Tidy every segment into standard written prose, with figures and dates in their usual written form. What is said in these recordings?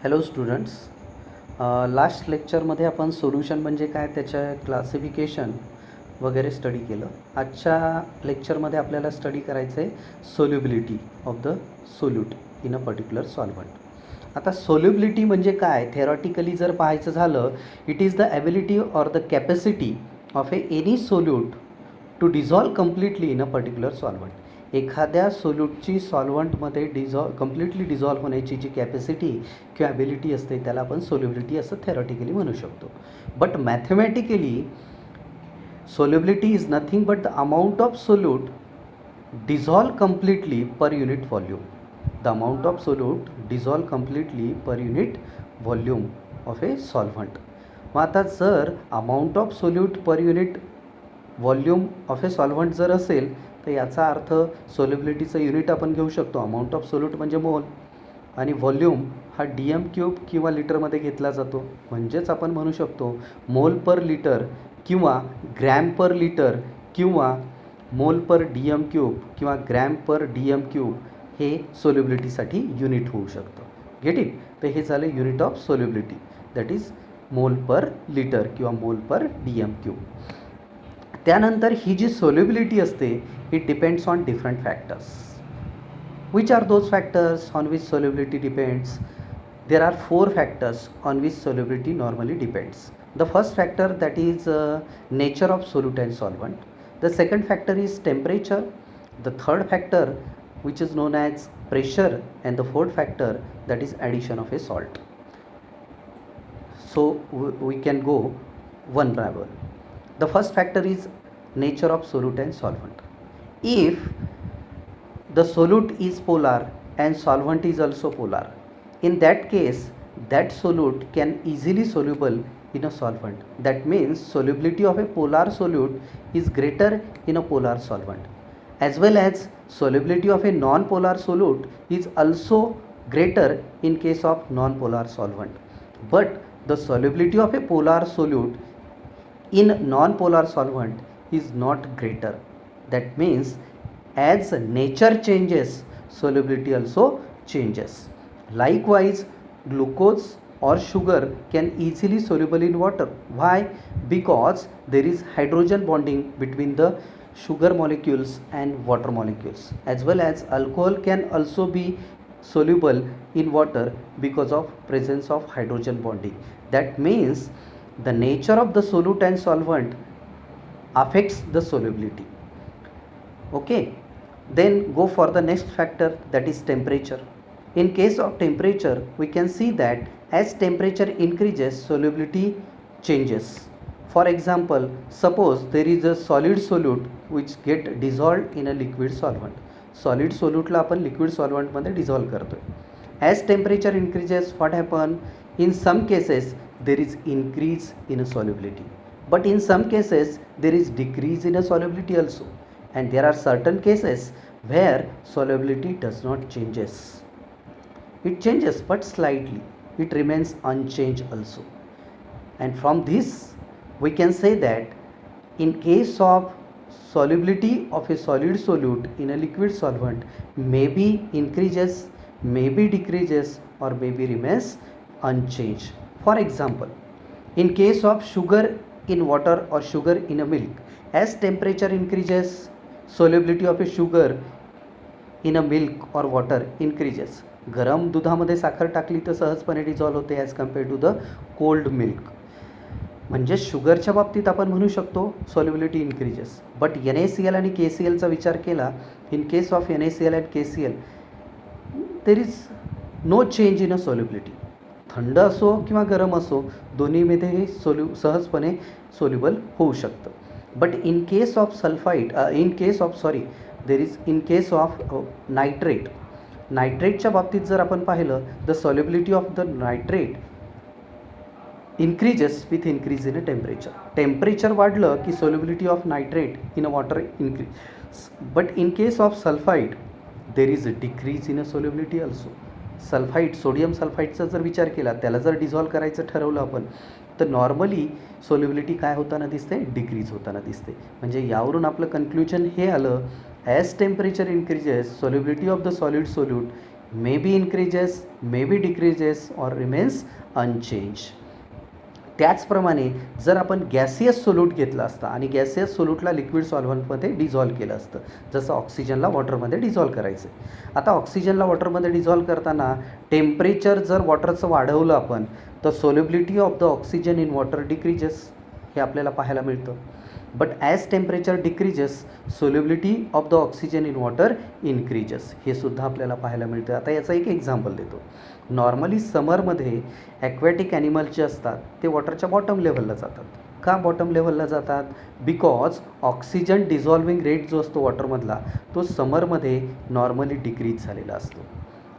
Hello students. Last लेक्चरमध्ये आपण solution म्हणजे काय त्याचं क्लासिफिकेशन वगैरे स्टडी केलं. आजच्या लेक्चरमध्ये आपल्याला स्टडी करायचं आहे solubility of the solute in a particular solvent. आता सोल्युबिलिटी म्हणजे काय, थेरॉटिकली जर पाहायचं झालं, it is the ability or the capacity of any solute to dissolve completely in a particular solvent. एखाद्या सोल्यूटची सॉल्व्हंटमध्ये कम्प्लिटली डिझॉल्व होण्याची जी कॅपॅसिटी किंवा ॲबिलिटी असते त्याला आपण सोल्युबिलिटी असं थेरॉटिकली म्हणू शकतो. But mathematically solubility is nothing but the amount of solute dissolve completely per unit volume. The amount of solute dissolve completely per unit volume of A solvent. मग आता जर amount of solute per unit volume of A solvent जर असेल तर याचा अर्थ सोल्युबिलिटीचं unit आपण घेऊ शकतो. अमाऊंट ऑफ सोल्यूट म्हणजे मोल आणि व्हॉल्यूम हा DM³ किंवा लिटरमध्ये घेतला जातो. म्हणजेच आपण म्हणू शकतो मोल पर लिटर किंवा ग्रॅम पर लिटर किंवा मोल पर DM³ किंवा ग्रॅम पर DM³ हे सोल्युबिलिटीसाठी युनिट होऊ शकतं. Get it. तर हे झालं unit of solubility, that is mole per litre किंवा मोल पर DM³. त्यानंतर ही जी सोल्युबिलिटी असते it depends on different factors. Which are those factors on which solubility depends? There are 4 factors on which solubility normally depends. The first factor, that is nature of solute and solvent. The second factor is temperature. The third factor, which is known as pressure, and the fourth factor, that is addition of a salt. So we can go one by one. The first factor is nature of solute and solvent. If the solute is polar and solvent is also polar, in that case that solute can easily soluble in a solvent. That means solubility of a polar solute is greater in a polar solvent, as well as solubility of a non-polar solute is also greater in case of non-polar solvent. But the solubility of a polar solute in non-polar solvent is not greater. That means as nature changes, solubility also changes. Likewise, glucose or sugar can easily soluble in water. Why? Because there is hydrogen bonding between the sugar molecules and water molecules, as well as alcohol can also be soluble in water because of presence of hydrogen bonding. That means the nature of the solute and solvent affects the solubility. Okay, then go for the next factor, that is temperature. In case of temperature, we can see that as temperature increases, solubility changes. For example, suppose there is a solid solute which get dissolved in a liquid solvent. Solid solute ला आपण liquid solvent मध्ये dissolve करतोय. As temperature increases, what happen? In some cases there is increase in a solubility, but in some cases there is decrease in a solubility also. And there are certain cases where solubility does not changes. It changes but slightly, it remains unchanged also. And from this we can say that in case of solubility of a solid solute in a liquid solvent maybe increases, maybe decreases, or maybe remains unchanged. For example, in case of sugar in water or sugar in a milk, as temperature increases, solubility of a sugar in a milk or water increases. गरम दुधामध्ये साखर टाकली तर सहजपणे dissolve होते as compare to the cold milk. म्हणजे शुगरच्या बाबतीत आपण म्हणू शकतो सॉल्युबिलिटी इन्क्रीजेस. बट NaCl आणि KClचा विचार केला, in case of NaCl and KCl there is no change in a solubility. थंड असो किंवा गरम असो दोन्हीमध्ये हे सहजपणे सोल्युबल होऊ शकतं. But in case of sulfide, in case of nitrate, नायट्रेटच्या बाबतीत जर आपण पाहिलं, the solubility of the nitrate increases with increase in a temperature. Temperature वाढलं की solubility of nitrate in a water increase. But in case of sulfide, there is a decrease in a solubility also. Sulphide, sodium सल्फाईडचा जर विचार केला, त्याला जर dissolve करायचं ठरवलं आपण, तर नॉर्मली सोल्युबिलिटी काय होताना दिसते, डिक्रीज होताना दिसते. म्हणजे यावरून आपलं कन्क्ल्युजन हे आलं, as temperature increases, solubility of the solid solute may be increases, may be decreases or remains unchange. त्याचप्रमाणे जर आपण गॅसियस सोल्यूट घेतला असता आणि गॅसियस सोल्यूटला लिक्विड सॉल्व्हंटमध्ये डिझॉल्व केलं असतं, जसं ऑक्सिजनला वॉटरमध्ये डिझॉल्व करायचं. आता ऑक्सिजनला वॉटरमध्ये डिझॉल्व करताना टेम्परेचर जर वॉटरचं वाढवलं आपण, तर solubility of the oxygen in water decreases, हे आपल्याला पाहायला मिळतं. But as temperature decreases, solubility of the oxygen in water increases, हे सुद्धा आपल्याला पाहायला मिळतं. आता याचं एक एक्झाम्पल देतो. नॉर्मली समरमध्ये ॲक्वॅटिक ॲनिमल्स जे असतात ते वॉटरच्या बॉटम लेवलला जातात. का बॉटम लेवलला जातात? बिकॉज ऑक्सिजन डिझॉल्विंग रेट जो असतो वॉटरमधला, तो समरमध्ये नॉर्मली डिक्रीज झालेला असतो.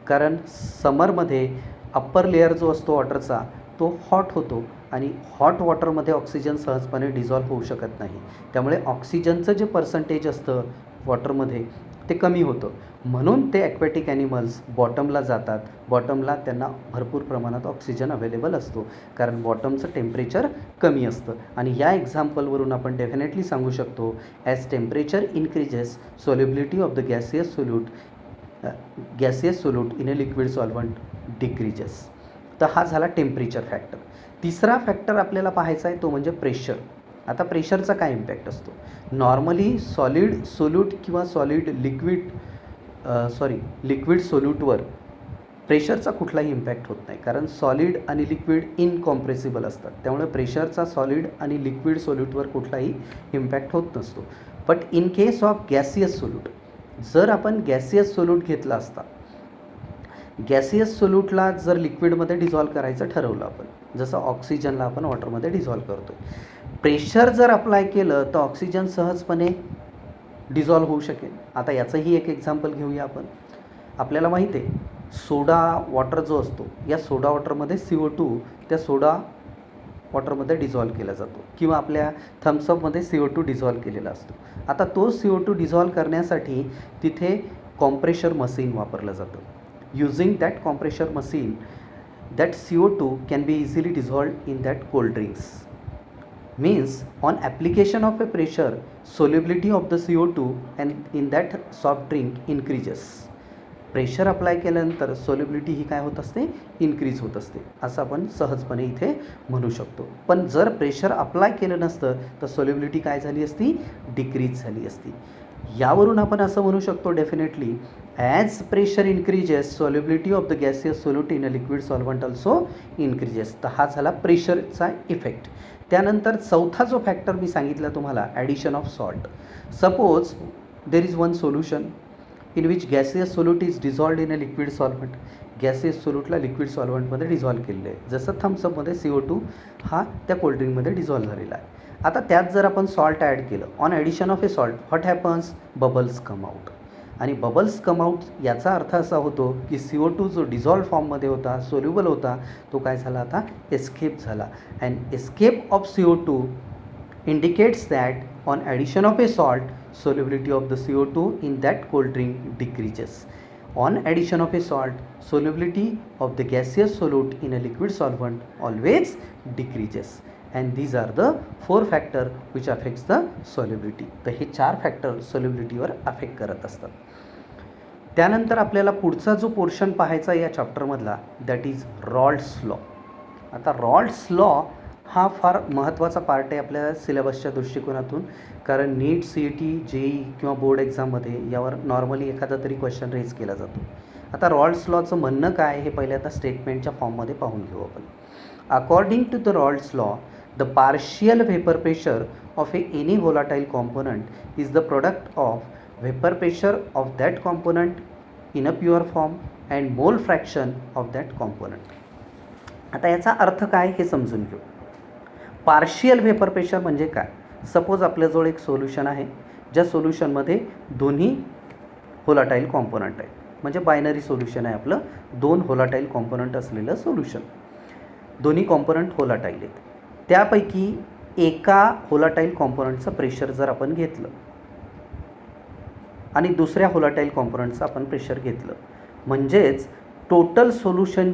कारण समरमध्ये अप्पर लेअर जो असतो वॉटरचा तो हॉट होतो आणि हॉट वॉटरमध्ये ऑक्सिजन सहजपणे डिझॉल्व होऊ शकत नाही. त्यामुळे ऑक्सिजनचं जे पर्सेंटेज असतं वॉटरमध्ये ते कमी होतं. म्हणून ते ॲक्वॅटिक ॲनिमल्स बॉटमला जातात. बॉटमला त्यांना भरपूर प्रमाणात ऑक्सिजन अवेलेबल असतो, कारण बॉटमचं टेम्परेचर कमी असतं. आणि या एक्झाम्पलवरून आपण डेफिनेटली सांगू शकतो, as temperature increases, solubility of the gaseous solute in a liquid solvent decreases. तर हा झाला टेम्परेचर फॅक्टर. तिसरा फॅक्टर आपल्याला पाहायचा आहे तो म्हणजे प्रेशर. आता प्रेशरचा काय इम्पॅक्ट असतो? नॉर्मली सॉलिड सोल्यूट किंवा लिक्विड सोल्यूटवर प्रेशरचा कुठलाही इम्पॅक्ट होत नाही, कारण सॉलिड आणि लिक्विड इनकॉम्प्रेसिबल असतात. त्यामुळे प्रेशरचा सॉलिड आणि लिक्विड सोल्यूटवर कुठलाही इम्पॅक्ट होत नसतो. But in case of gaseous solute, जर आपण गॅसियस सोल्यूट घेतला असता, गॅसियस सोल्यूटला जर लिक्विडमध्ये डिझॉल्व करायचं ठरवलं आपण, जसं ऑक्सिजनला आपण वॉटरमध्ये डिझॉल्व करतो, प्रेशर जर अप्लाय केलं तर ऑक्सिजन सहजपणे डिझॉल्व होऊ शकेल. आता याचंही एक एक्झाम्पल घेऊया आपण. आपल्याला माहिती आहे सोडा वॉटर जो असतो, या सोडा वॉटरमध्ये CO2 त्या सोडा वॉटरमध्ये डिझॉल्व केला जातो, किंवा आपल्या थम्सअपमध्ये CO2 डिझॉल्व केलेला असतो. आता तो CO2 डिझॉल्व करण्यासाठी तिथे कॉम्प्रेशर मशीन वापरलं जातं. Using that compressor machine, that CO2 can be easily dissolved in that cold drinks. Means on application of a pressure, solubility of the CO2 and in that soft drink increases. Pressure apply केल्यानंतर solubility ही काय होत असते? Increase होत असते, असं आपण सहजपणे इथे म्हणू शकतो. पण जर प्रेशर अप्लाय केलं नसतं तर सोल्युबिलिटी काय झाली असती? डिक्रीज झाली असती. यावरून आपण असं म्हणू शकतो definitely, as pressure increases, solubility of the gaseous solute in a liquid solvent also increases. तर हा झाला प्रेशरचा इफेक्ट. त्यानंतर चौथा जो फॅक्टर मी सांगितला तुम्हाला, addition of salt. Suppose there is one solution in which gaseous solute is dissolved in a liquid solvent. Gaseous सोल्यूटला लिक्विड सॉल्व्हंटमध्ये डिझॉल्व केलेलं आहे, जसं थम्सअपमध्ये CO2 हा त्या कोल्ड्रिंकमध्ये डिझॉल्व झालेला आहे. आता त्यात जर आपण सॉल्ट ॲड केलं, on addition of A salt what happens? Bubbles come out. आणि बबल्स कम आउट याचा अर्थ असा होतो की CO2 जो डिझॉल्व फॉर्ममध्ये होता, सोल्युबल होता, तो काय झाला? आता एस्केप झाला. And escape of CO2 indicates that on addition of a salt, solubility of the CO2 in that cold drink decreases. On addition of a salt, solubility of the gaseous solute in a liquid solvent always decreases. And these are the 4 factor which affects the solubility. तर हे 4 factor सोल्युबिलिटीवर affect करत असतात. त्यानंतर आपल्याला पुढचा जो portion पाहायचा या चॅप्टरमधला, दॅट इज रॉल्ड्स लॉ. आता रॉल्ड्स लॉ हा फार महत्त्वाचा पार्ट आहे आपल्या सिलेबसच्या दृष्टिकोनातून, कारण नीट, CET, JEE किंवा बोर्ड एक्झाममध्ये यावर नॉर्मली एखादा तरी क्वेश्चन रेज केला जातो. आता रॉल्ड्स लॉचं म्हणणं काय हे पहिले आता स्टेटमेंटच्या फॉर्ममध्ये पाहून घेऊ आपण. According to the Raoult's law, the partial vapor pressure of any volatile component is the product of vapor pressure of that component in a pure form and mole fraction of that component. आता याचा अर्थ काय हे समजून घेऊ. Partial vapour pressure म्हणजे काय? Suppose आपल्याजवळ एक सोल्युशन आहे, ज्या सोल्युशनमध्ये दोन्ही व्होलाटाईल कॉम्पोनंट आहे, म्हणजे बायनरी सोल्युशन आहे आपलं, 2 व्होलाटाईल कॉम्पोनंट असलेलं सोल्युशन. दोन्ही कॉम्पोनंट व्होलाटाईल आहेत. त्यापैकी एका व्होलाटाईल कॉम्पोनंटचं प्रेशर जर आपण घेतलं आणि दुसऱ्या व्होलाटाईल कॉम्पोनंटचं आपण प्रेशर घेतलं, म्हणजेच टोटल सोल्युशन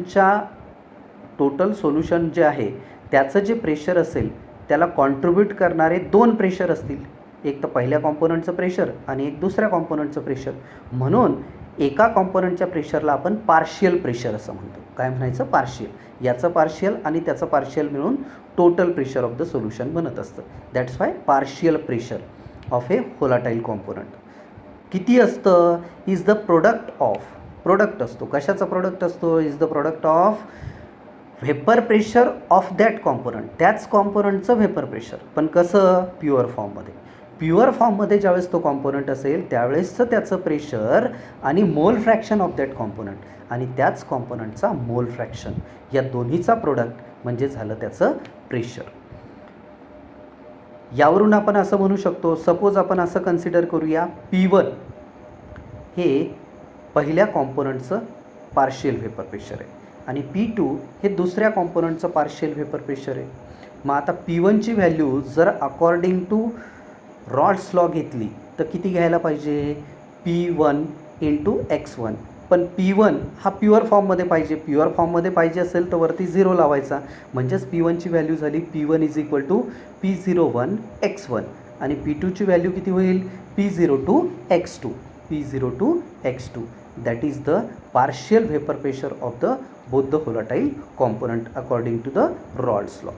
जे आहे त्याचं जे प्रेशर असेल त्याला कॉन्ट्रीब्यूट करणारे 2 प्रेशर असतील, एक तर पहिल्या कॉम्पोनंटचं प्रेशर आणि एक दुसऱ्या कॉम्पोनंटचं प्रेशर. म्हणून एका कॉम्पोनंटच्या प्रेशरला आपण पार्शियल प्रेशर असं म्हणतो. काय म्हणायचं? पार्शियल. याचं पार्शियल आणि त्याचं पार्शियल मिळून total pressure of the solution बनत असतं. That's why partial pressure of a volatile component किती असतं? Is the product of, product असतो. कशाचा प्रोडक्ट असतो? Is the product of vapour pressure of that component, त्याच कॉम्पोनंटचं व्हेपर प्रेशर. पण कसं? प्युअर फॉर्ममध्ये. प्युअर फॉर्ममध्ये ज्यावेळेस तो कॉम्पोनंट असेल त्यावेळेसचं त्याचं प्रेशर आणि मोल फ्रॅक्शन ऑफ दॅट कॉम्पोनंट आणि त्याच कॉम्पोनंटचा मोल फ्रॅक्शन, या दोन्हीचा प्रोडक्ट म्हणजे झालं त्याचं प्रेशर. यावरून आपण असं म्हणू शकतो, सपोज आपण असं कन्सिडर करूया, P1 हे पहिल्या कॉम्पोनंटचं पार्शियल व्हेपर प्रेशर आहे आणि P2 हे दुसऱ्या कॉम्पोनंटचं पार्शियल व्हेपर प्रेशर आहे. मग आता P1ची व्हॅल्यू जर अकॉर्डिंग टू रॉल्स लॉ घेतली तर किती घ्यायला पाहिजे? P1 × x1. पण P1 हा प्युअर फॉर्ममध्ये पाहिजे. प्युअर फॉर्ममध्ये पाहिजे असेल तर वरती 0 लावायचा, म्हणजेच P1ची व्हॅल्यू झाली P1 = P01 x1 आणि P2ची व्हॅल्यू किती होईल? P02 x2. P02 x2 that is the partial vapour pressure of the both the volatile component according to the Raoult's law.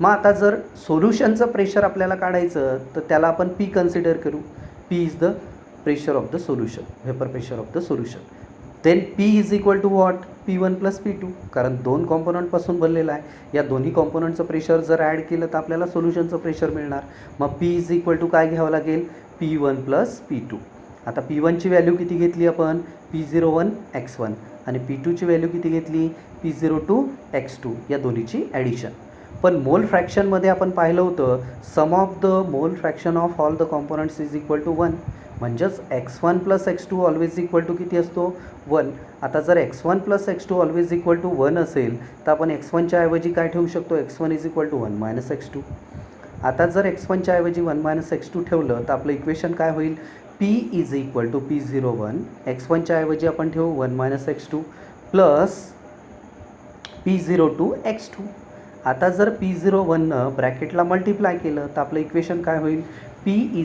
मग आता जर सोल्युशनचं प्रेशर आपल्याला काढायचं तर त्याला आपण P कन्सिडर करू. P is the pressure of the solution, vapour pressure of the solution. Then P = what? P1 + P2, कारण दोन कॉम्पोनंटपासून बनलेला आहे. या दोन्ही कॉम्पोनंटचं प्रेशर जर ॲड केलं तर आपल्याला सोल्युशनचं प्रेशर मिळणार. मग P = काय घ्यावं लागेल? P1 + P2. आता P1ची व्हॅल्यू किती घेतली आपण? P01 x1 आणि P2ची व्हॅल्यू किती घेतली? P02 x2, या दोन्हीची ॲडिशन. पण मोल फ्रॅक्शनमध्ये आपण पाहिलं होतं, sum of the mole fraction of all the components is equal to 1, म्हणजेच x1 + x2 always equal to किती असतो? 1. आता जर x1 + x2 always equal to 1 असेल तर आपण x1च्या ऐवजी काय ठेवू शकतो? x1 = 1 - x2. आता जर x1च्या ऐवजी 1 - x2 ठेवलं तर आपलं इक्वेशन काय होईल? P = P01, x1च्या ऐवजी आपण ठेवू 1 - x2 प्लस P02 x2. आता जर P01नं ब्रॅकेटला मल्टिप्लाय केलं तर आपलं इक्वेशन काय होईल? P =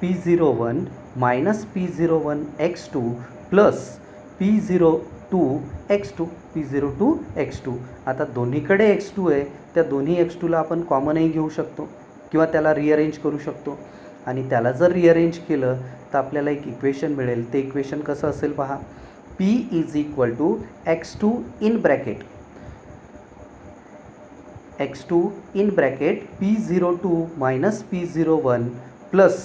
P01 - P01 x2 plus P02 x2. P02 x2. आता दोन्हीकडे x2 आहे, त्या दोन्ही x2ला आपण कॉमनही घेऊ शकतो किंवा त्याला रिअरेंज करू शकतो आणि त्याला जर रिअरेंज केलं तर आपल्याला एक इक्वेशन मिळेल. ते इक्वेशन कसं असेल पहा. P = x2 in bracket x2 in bracket P02 - P01 plus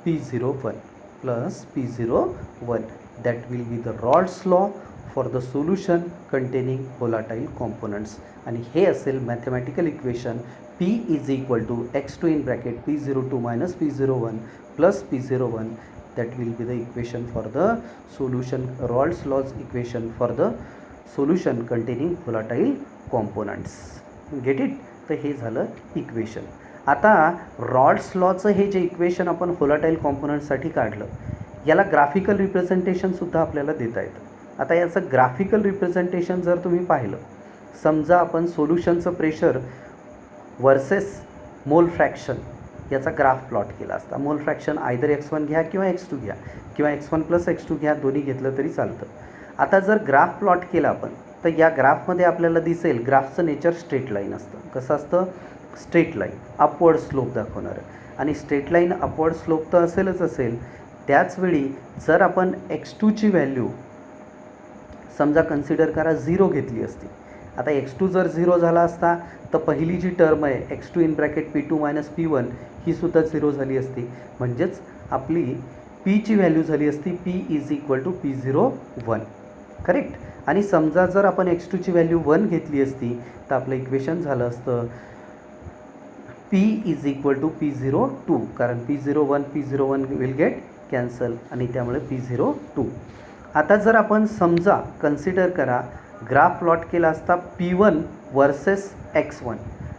P01 plus P01. That will be the Raoult's law for the solution containing volatile components. आणि हे असेल mathematical equation P = x2 in bracket P02 - P01 plus P01. That will be the equation for the solution, Raoult's law's equation for the solution containing volatile components. Get it? तर हे झालं equation. आता रॉल्ट्स लॉचं हे जे equation आपण volatile कॉम्पोनंटसाठी काढलं, याला graphical रिप्रेझेंटेशनसुद्धा आपल्याला देता येतं. आता याचं ग्राफिकल रिप्रेझेंटेशन जर तुम्ही पाहिलं, समजा आपण सोल्युशनचं प्रेशर वर्सेस मोल फ्रॅक्शन याचा ग्राफ प्लॉट केला असता. मोल फ्रॅक्शन आयदर x1 घ्या किंवा x2 घ्या किंवा x1 + x2 घ्या, दोन्ही घेतलं तरी चालतं. आता जर ग्राफ प्लॉट केला आपण तर या ग्राफमध्ये आपल्याला दिसेल ग्राफचं नेचर स्ट्रेट लाईन असतं. कसं असतं? स्ट्रेट लाईन, अपवर्ड स्लोप दाखवणारं. आणि स्ट्रेट लाईन अपवर्ड स्लोप तर असेलच असेल. त्याचवेळी जर आपण x2ची व्हॅल्यू समजा कन्सिडर करा 0 घेतली असती. आता x2 जर 0 झाला असता तर पहिली जी टर्म आहे x2 in bracket P2 - P1 ही सुद्धा 0 झाली असती. म्हणजेच आपली Pची व्हॅल्यू झाली असती P = P01. करेक्ट. आणि समजा जर आपण x2ची व्हॅल्यू 1 घेतली असती तर आपलं इक्वेशन झालं असतं P = P02, कारण P01 विल गेट कॅन्सल आणि त्यामुळे P02. आता जर आपण समजा कन्सिडर करा ग्राफ प्लॉट केला असता P1 वर्सेस x1.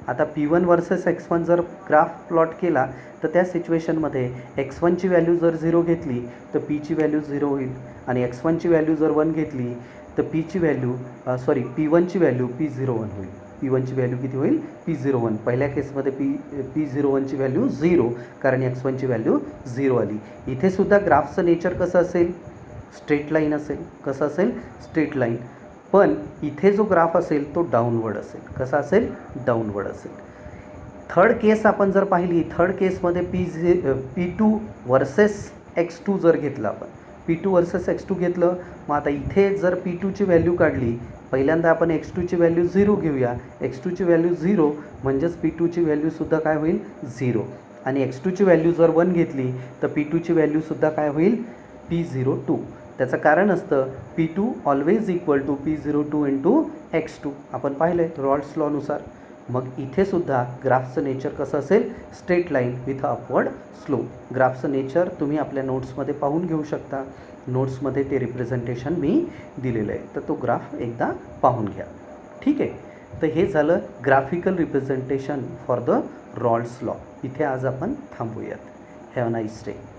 आता P1 वर्सेस x1 जर ग्राफ प्लॉट केला तर त्या सिच्युएशनमध्ये x1ची व्हॅल्यू जर 0 घेतली तर Pची व्हॅल्यू 0 होईल आणि x1ची व्हॅल्यू जर 1 घेतली तर P1ची व्हॅल्यू P01 होईल. P1ची व्हॅल्यू किती होईल? P01. पहिल्या केसमध्ये P01ची व्हॅल्यू 0, कारण x1ची व्हॅल्यू 0 आली. इथे सुद्धा ग्राफचं नेचर कसं असेल? स्ट्रेट लाईन असेल. कसं असेल? Straight line. पण इथे जो ग्राफ असेल तो डाऊनवर्ड असेल. कसा असेल? डाऊनवर्ड असेल. थर्ड केस आपण जर पाहिली, थर्ड केसमध्ये P2 वर्सेस X2 जर घेतलं आपण, P2 वर्सेस X2 घेतलं. मग आता इथे जर P2ची व्हॅल्यू काढली, पहिल्यांदा आपण X2ची व्हॅल्यू 0 घेऊया. X2ची व्हॅल्यू 0 म्हणजेच P2ची व्हॅल्यूसुद्धा काय होईल? 0. आणि X2ची व्हॅल्यू जर 1 घेतली तर P2ची व्हॅल्यूसुद्धा काय होईल? P02. त्याचं कारण असतं P2 always equal to P02 into X2. आपण पाहिलं आहे रॉल्स लॉनुसार. मग इथेसुद्धा ग्राफचं नेचर कसं असेल? Straight line with upward slope. ग्राफचं नेचर तुम्ही आपल्या नोट्समध्ये पाहून घेऊ शकता. नोट्समध्ये ते रिप्रेझेंटेशन मी दिलेलं आहे, तर तो ग्राफ एकदा पाहून घ्या. ठीक आहे. तर हे झालं graphical representation for the Raoult's law. इथे आज आपण थांबूयात. Have a nice day.